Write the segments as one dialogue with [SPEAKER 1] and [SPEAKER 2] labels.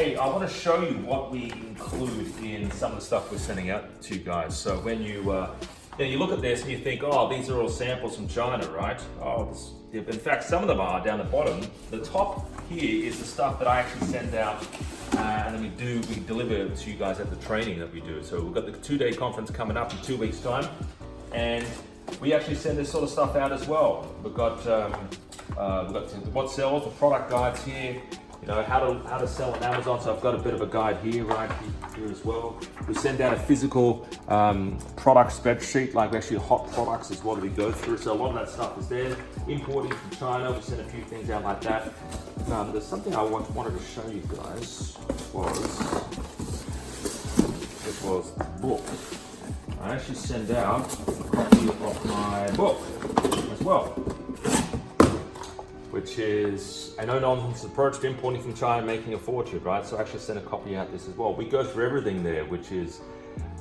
[SPEAKER 1] hey, I want to show you what we include in some of the stuff we're sending out to you guys. So when you look at this and you think, oh, these are all samples from China, right? In fact, some of them are down the bottom. The top here is the stuff that I actually send out, and then we deliver to you guys at the training that we do. So we've got the 2-day conference coming up in 2 weeks' time, and we actually send this sort of stuff out as well. We've got what sells, the product guides here. You know, how to sell on Amazon. So I've got a bit of a guide here, right here as well. We send out a physical product spreadsheet, like actually hot products is what we go through. So a lot of that stuff is there. Importing from China, we send a few things out like that. There's something I wanted to show you guys. It was the book. I actually send out a copy of my book as well, which is a no-nonsense approach to importing from China, making a fortune, right? So I actually sent a copy out this as well. We go through everything there, which is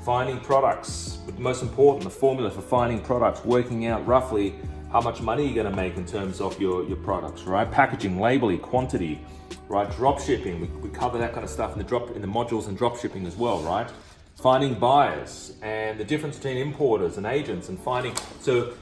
[SPEAKER 1] finding products, but most important, the formula for finding products, working out roughly how much money you're gonna make in terms of your products, right? Packaging, labeling, quantity, right? Drop shipping, we cover that kind of stuff in the modules and drop shipping as well, right? Finding buyers and the difference between importers and agents and finding, so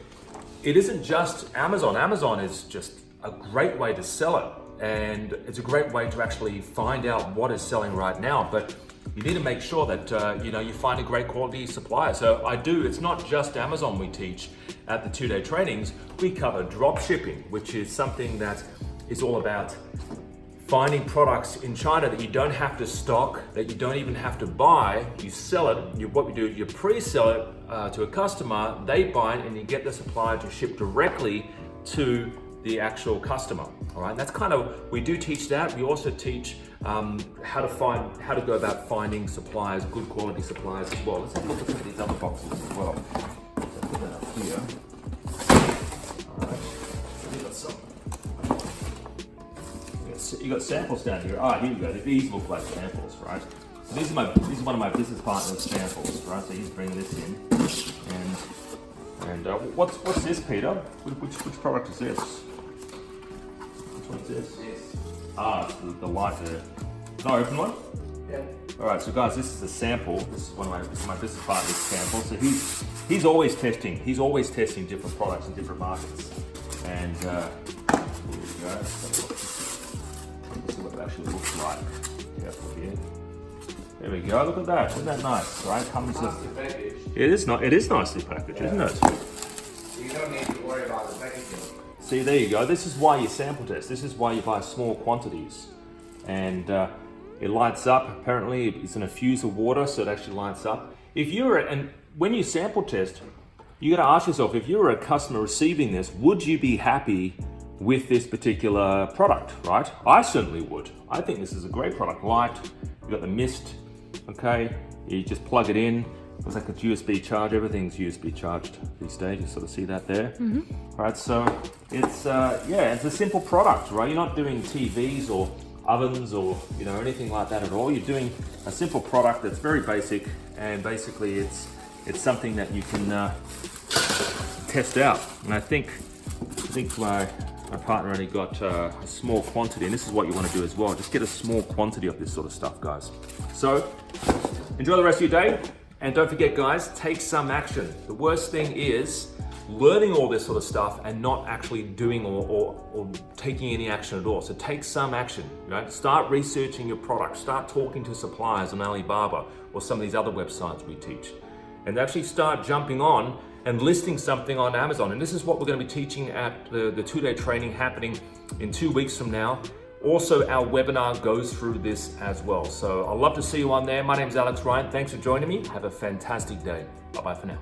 [SPEAKER 1] it isn't just Amazon. Amazon is just a great way to sell it, and it's a great way to actually find out what is selling right now, but you need to make sure that you find a great quality supplier. So it's not just Amazon we teach at the 2-day trainings. We cover drop shipping, which is something that is all about finding products in China that you don't have to stock, that you don't even have to buy. You sell it. What we do, you pre-sell it to a customer, they buy it, and you get the supplier to ship directly to the actual customer. All right, that's kind of, we do teach that. We also teach how to go about finding suppliers, good quality suppliers as well. Let's have a look at some of these other boxes as well. So put that up here. All right, so you got some. You got samples down here. Here you go. These look like samples, right? So these are one of my business partner's samples, right? So he's bringing this in, and what's this, Peter? Which product is this? Which one's this? It's the light there. Can I open one?
[SPEAKER 2] Yeah.
[SPEAKER 1] All right, so guys, this is a sample. This is one of my business partner's samples. So he's always testing. He's always testing different products in different markets. And here we go. This is what it actually looks like. Careful here. There we go. Look at that. Isn't that nice? Right? Comes with. It is not. It is nicely packaged, isn't it?
[SPEAKER 2] You don't need to worry about the packaging.
[SPEAKER 1] See, there you go. This is why you sample test. This is why you buy small quantities, and it lights up. Apparently, it's in a fuse of water, so it actually lights up. And when you sample test, you got to ask yourself, if you were a customer receiving this, would you be happy with this particular product, right? I certainly would. I think this is a great product. Light, you got the mist, okay? You just plug it in. Looks like it's USB charge. Everything's USB charged these days. You sort of see that there. Right, so it's it's a simple product, right? You're not doing TVs or ovens or anything like that at all. You're doing a simple product that's very basic, and basically it's something that you can test out. And I think my partner only got a small quantity, and this is what you want to do as well. Just get a small quantity of this sort of stuff, guys. So enjoy the rest of your day, and don't forget, guys, take some action. The worst thing is learning all this sort of stuff and not actually doing or taking any action at all. So take some action, right? Start researching your product. Start talking to suppliers on Alibaba or some of these other websites we teach, and actually start jumping on and listing something on Amazon. And this is what we're going to be teaching at the 2-day training happening in 2 weeks from now. Also, our webinar goes through this as well. So I'd love to see you on there. My name is Alex Ryan. Thanks for joining me. Have a fantastic day. Bye-bye for now.